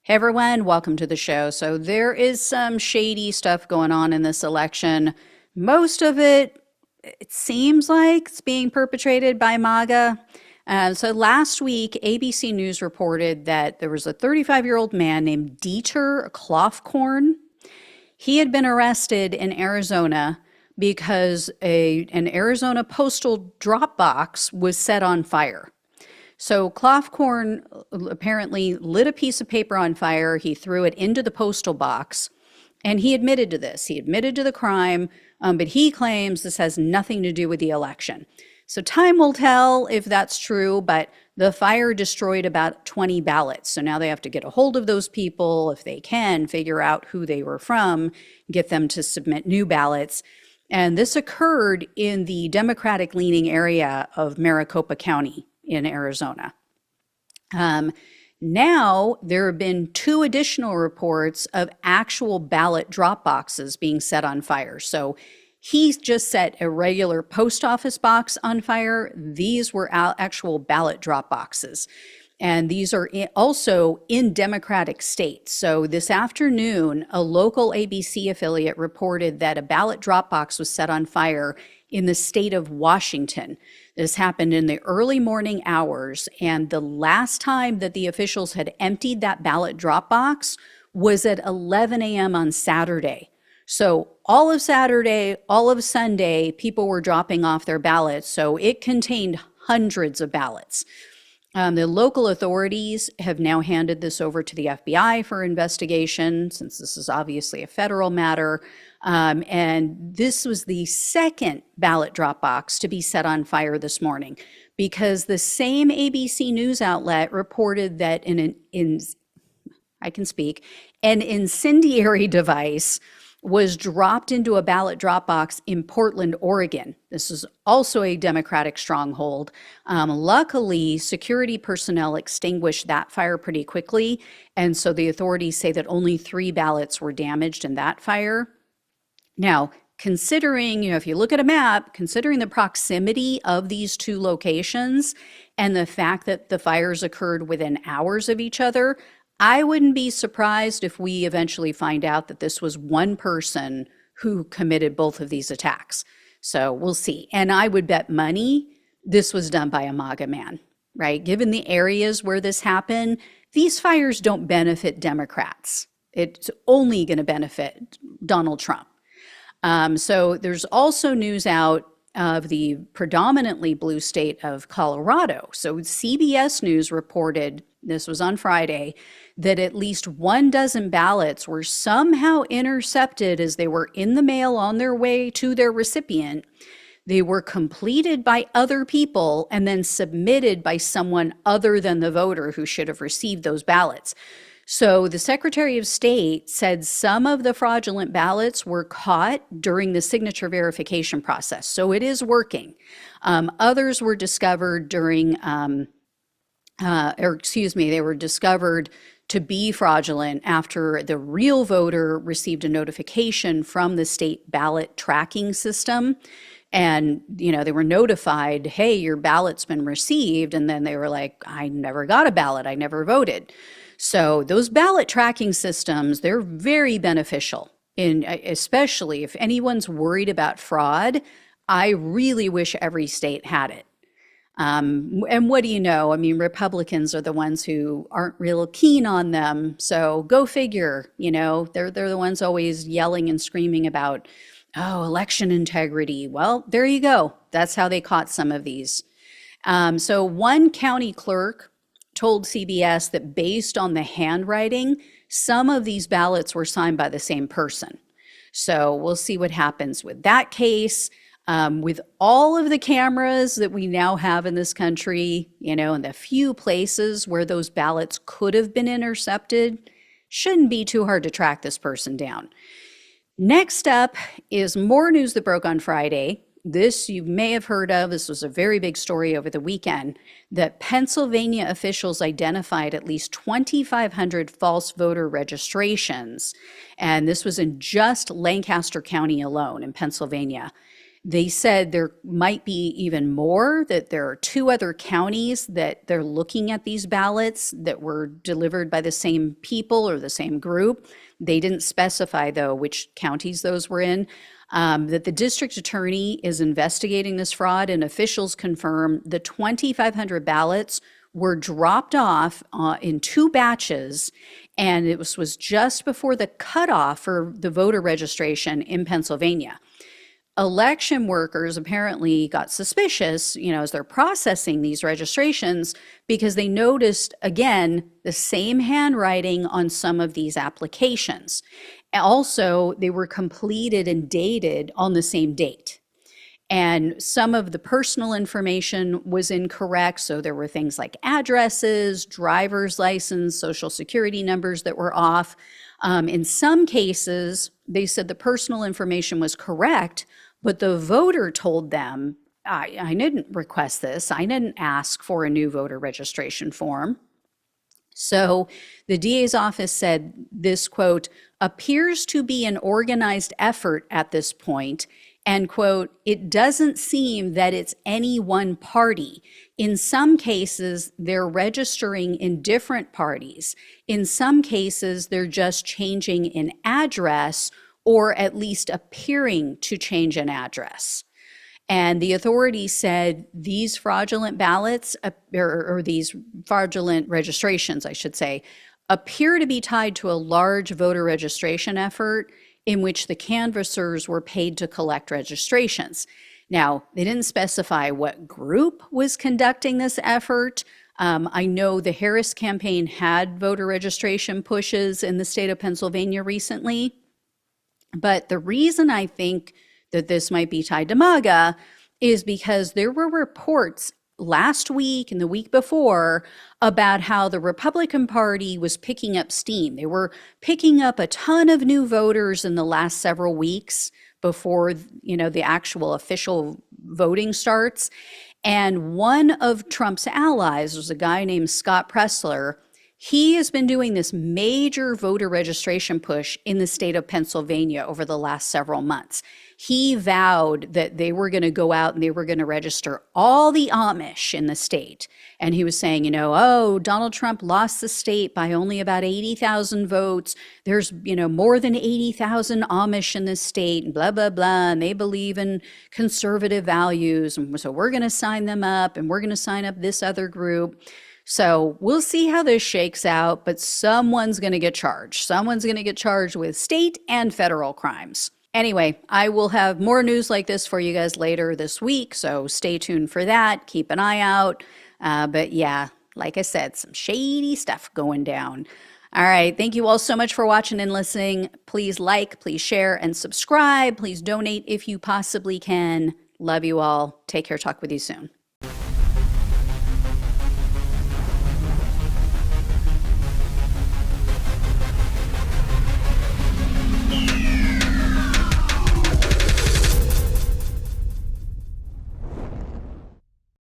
Hey everyone, welcome to the show. So there is some shady stuff going on in this election. Most of it seems like it's being perpetrated by MAGA. So last week, ABC News reported that there was a 35-year-old man named Dieter Kloffkorn. He had been arrested in Arizona because an Arizona postal drop box was set on fire. So Kloffkorn apparently lit a piece of paper on fire. He threw it into the postal box, and he admitted to this. He admitted to the crime, but he claims this has nothing to do with the election. So time will tell if that's true, but the fire destroyed about 20 ballots. So now they have to get a hold of those people, if they can, figure out who they were from, get them to submit new ballots. And this occurred in the Democratic-leaning area of Maricopa County in Arizona. Now, there have been 2 additional reports of actual ballot drop boxes being set on fire. So he's just set a regular post office box on fire. These were actual ballot drop boxes. And these are also in Democratic states. So this afternoon, a local ABC affiliate reported that a ballot drop box was set on fire in the state of Washington. This happened in the early morning hours, and the last time that the officials had emptied that ballot drop box was at 11 a.m. on Saturday. So all of Saturday, all of Sunday, people were dropping off their ballots, so it contained hundreds of ballots. The local authorities have now handed this over to the FBI for investigation, since this is obviously a federal matter. And this was the second ballot drop box to be set on fire this morning, because the same ABC News outlet reported that an incendiary device was dropped into a ballot drop box in Portland, Oregon. This is also a Democratic stronghold. Luckily, security personnel extinguished that fire pretty quickly, and so the authorities say that only 3 ballots were damaged in that fire. Now, considering, if you look at a map, considering the proximity of these 2 locations and the fact that the fires occurred within hours of each other, I wouldn't be surprised if we eventually find out that this was one person who committed both of these attacks. So we'll see. And I would bet money this was done by a MAGA man, right? Given the areas where this happened, these fires don't benefit Democrats. It's only going to benefit Donald Trump. So there's also news out of the predominantly blue state of Colorado. So CBS News reported, this was on Friday, that at least 12 ballots were somehow intercepted as they were in the mail on their way to their recipient. They were completed by other people and then submitted by someone other than the voter who should have received those ballots. So the Secretary of State said some of the fraudulent ballots were caught during the signature verification process. So it is working. Others were discovered they were discovered to be fraudulent after the real voter received a notification from the state ballot tracking system. And, they were notified, hey, your ballot's been received. And then they were like, I never got a ballot. I never voted. So those ballot tracking systems, they're very beneficial, especially if anyone's worried about fraud. I really wish every state had it. And what do you know? I mean, Republicans are the ones who aren't real keen on them. So go figure, they're the ones always yelling and screaming about, oh, election integrity. Well, there you go. That's how they caught some of these. So one county clerk told CBS that based on the handwriting, some of these ballots were signed by the same person. So we'll see what happens with that case. With all of the cameras that we now have in this country, and the few places where those ballots could have been intercepted, shouldn't be too hard to track this person down. Next up is more news that broke on Friday. This you may have heard of. This was a very big story over the weekend, that Pennsylvania officials identified at least 2,500 false voter registrations. And this was in just Lancaster County alone in Pennsylvania. They said there might be even more, that there are 2 other counties that they're looking at these ballots that were delivered by the same people or the same group. They didn't specify, though, which counties those were in. That the district attorney is investigating this fraud, and officials confirm the 2,500 ballots were dropped off in 2 batches, and it was just before the cutoff for the voter registration in Pennsylvania. Election workers apparently got suspicious, as they're processing these registrations, because they noticed, again, the same handwriting on some of these applications. Also, they were completed and dated on the same date. And some of the personal information was incorrect. So there were things like addresses, driver's license, social security numbers that were off. In some cases, they said the personal information was correct, but the voter told them, I didn't request this. I didn't ask for a new voter registration form. So the DA's office said this, quote, appears to be an organized effort at this point, and, quote, it doesn't seem that it's any one party. In some cases, they're registering in different parties. In some cases, they're just changing an address, or at least appearing to change an address. And the authorities said these fraudulent ballots, or these fraudulent registrations, I should say, appear to be tied to a large voter registration effort in which the canvassers were paid to collect registrations. Now, they didn't specify what group was conducting this effort. I know the Harris campaign had voter registration pushes in the state of Pennsylvania recently. But the reason I think that this might be tied to MAGA is because there were reports last week and the week before about how the Republican Party was picking up steam. They were picking up a ton of new voters in the last several weeks before, the actual official voting starts. And one of Trump's allies was a guy named Scott Pressler. He has been doing this major voter registration push in the state of Pennsylvania over the last several months. He vowed that they were going to go out and they were going to register all the Amish in the state. And he was saying, Donald Trump lost the state by only about 80,000 votes. There's, more than 80,000 Amish in this state, and blah, blah, blah. And they believe in conservative values. And so we're going to sign them up, and we're going to sign up this other group. So we'll see how this shakes out, but someone's going to get charged. Someone's going to get charged with state and federal crimes. Anyway, I will have more news like this for you guys later this week, so stay tuned for that. Keep an eye out. But yeah, like I said, some shady stuff going down. All right, thank you all so much for watching and listening. Please like, please share, and subscribe. Please donate if you possibly can. Love you all. Take care. Talk with you soon.